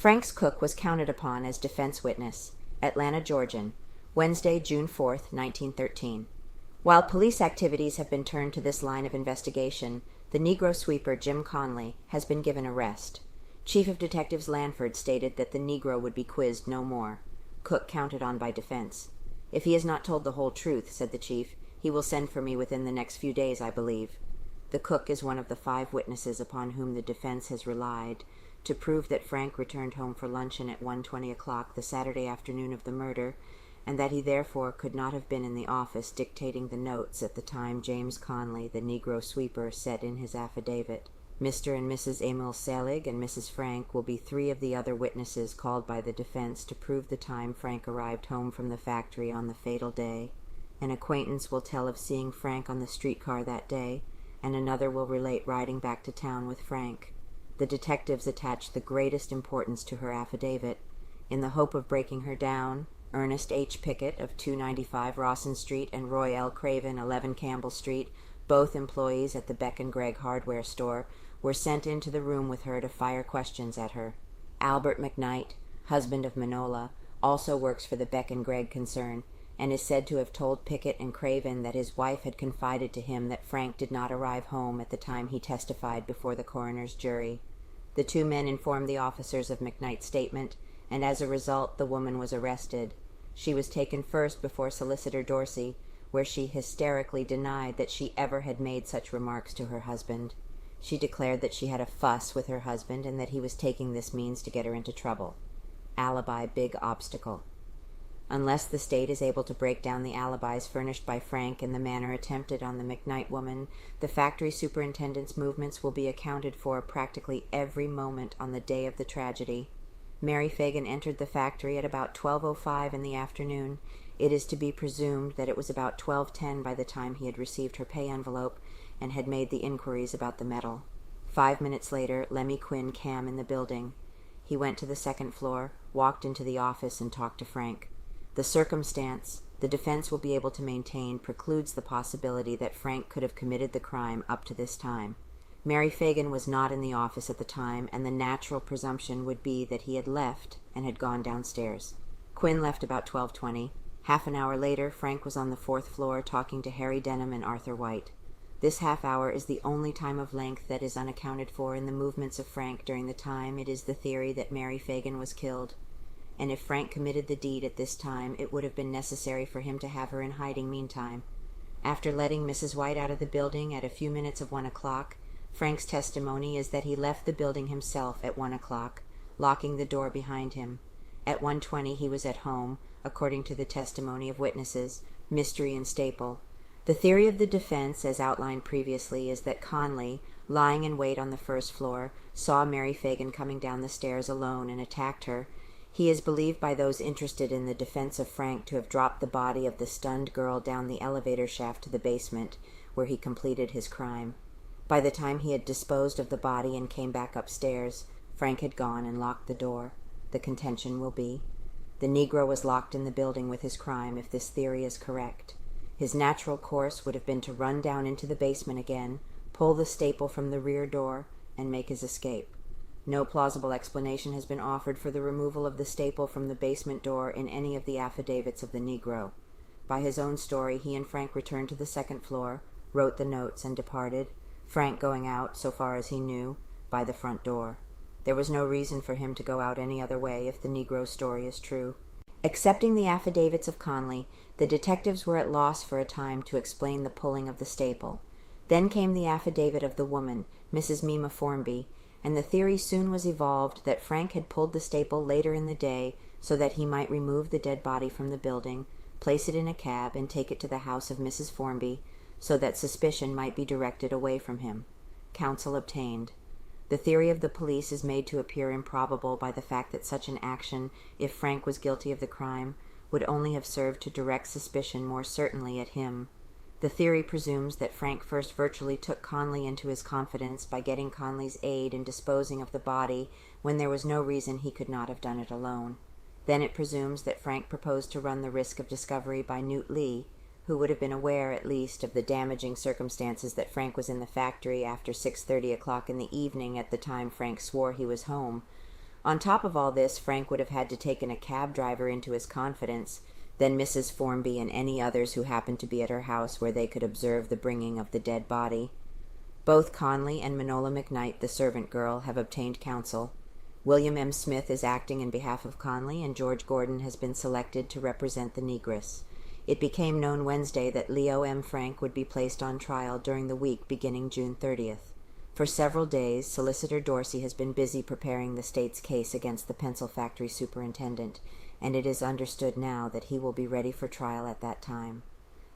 Frank's cook was counted upon as defense witness. Atlanta, Georgian, Wednesday, June 4th, 1913. While police activities have been turned to this line of investigation, the Negro sweeper Jim Conley has been given a rest. Chief of Detectives Lanford stated that the Negro would be quizzed no more. Cook counted on by defense. "If he has not told the whole truth," said the chief, "he will send for me within the next few days, I believe." The cook is one of the 5 witnesses upon whom the defense has relied to prove that Frank returned home for luncheon at 1:20 o'clock the Saturday afternoon of the murder, and that he therefore could not have been in the office dictating the notes at the time James Conley, the Negro sweeper, said in his affidavit. Mr. and Mrs. Emil Selig and Mrs. Frank will be 3 of the other witnesses called by the defense to prove the time Frank arrived home from the factory on the fatal day. An acquaintance will tell of seeing Frank on the streetcar that day, and another will relate riding back to town with Frank. The detectives attached the greatest importance to her affidavit. In the hope of breaking her down, Ernest H. Pickett of 295 Rawson Street and Roy L. Craven, 11 Campbell Street, both employees at the Beck and Gregg hardware store, were sent into the room with her to fire questions at her. Albert McKnight, husband of Manola, also works for the Beck and Gregg concern, and is said to have told Pickett and Craven that his wife had confided to him that Frank did not arrive home at the time he testified before the coroner's jury. The 2 men informed the officers of McKnight's statement, and as a result the woman was arrested. She was taken first before Solicitor Dorsey, where she hysterically denied that she ever had made such remarks to her husband. She declared that she had a fuss with her husband and that he was taking this means to get her into trouble. Alibi big obstacle. Unless the state is able to break down the alibis furnished by Frank in the manner attempted on the McKnight woman, the factory superintendent's movements will be accounted for practically every moment on the day of the tragedy. Mary Fagan entered the factory at about 12:05 in the afternoon. It is to be presumed that it was about 12:10 by the time he had received her pay envelope and had made the inquiries about the metal. 5 minutes later, Lemmy Quinn came in the building. He went to the 2nd floor, walked into the office, and talked to Frank. The circumstance the defense will be able to maintain precludes the possibility that Frank could have committed the crime up to this time. Mary Fagan was not in the office at the time, and the natural presumption would be that he had left and had gone downstairs. Quinn left about 12:20. Half an hour later, Frank was on the 4th floor talking to Harry Denham and Arthur White. This half hour is the only time of length that is unaccounted for in the movements of Frank during the time it is the theory that Mary Fagan was killed. And if Frank committed the deed at this time, it would have been necessary for him to have her in hiding meantime. After letting Mrs. White out of the building at a few minutes of 1 o'clock, Frank's testimony is that he left the building himself at 1 o'clock, locking the door behind him. At 1:20 he was at home, according to the testimony of witnesses, Mystery and Staple. The theory of the defense, as outlined previously, is that Conley, lying in wait on the 1st floor, saw Mary Fagan coming down the stairs alone and attacked her. He is believed by those interested in the defense of Frank to have dropped the body of the stunned girl down the elevator shaft to the basement, where he completed his crime. By the time he had disposed of the body and came back upstairs, Frank had gone and locked the door. The contention will be, the Negro was locked in the building with his crime if this theory is correct. His natural course would have been to run down into the basement again, pull the staple from the rear door, and make his escape. No plausible explanation has been offered for the removal of the staple from the basement door in any of the affidavits of the Negro. By his own story, he and Frank returned to the 2nd floor, wrote the notes, and departed, Frank going out, so far as he knew, by the front door. There was no reason for him to go out any other way if the Negro's story is true. Accepting the affidavits of Conley, the detectives were at loss for a time to explain the pulling of the staple. Then came the affidavit of the woman, Mrs. Mima Formby, and the theory soon was evolved that Frank had pulled the staple later in the day so that he might remove the dead body from the building, place it in a cab, and take it to the house of Mrs. Formby, so that suspicion might be directed away from him. Counsel obtained. The theory of the police is made to appear improbable by the fact that such an action, if Frank was guilty of the crime, would only have served to direct suspicion more certainly at him. The theory presumes that Frank first virtually took Conley into his confidence by getting Conley's aid in disposing of the body when there was no reason he could not have done it alone. Then it presumes that Frank proposed to run the risk of discovery by Newt Lee, who would have been aware at least of the damaging circumstances that Frank was in the factory after 6:30 o'clock in the evening at the time Frank swore he was home, On top of all this, Frank would have had to take a cab driver into his confidence, then Mrs. Formby and any others who happened to be at her house where they could observe the bringing of the dead body. Both Conley and Manola McKnight, the servant girl, have obtained counsel. William M. Smith is acting in behalf of Conley, and George Gordon has been selected to represent the negress. It became known Wednesday that Leo M. Frank would be placed on trial during the week beginning June 30th. For several days, Solicitor Dorsey has been busy preparing the state's case against the pencil factory superintendent, and it is understood now that he will be ready for trial at that time.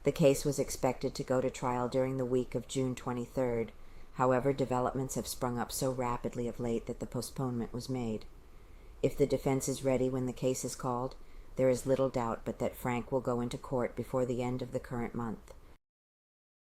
The case was expected to go to trial during the week of June 23rd. However, developments have sprung up so rapidly of late that the postponement was made. If the defense is ready when the case is called, there is little doubt but that Frank will go into court before the end of the current month.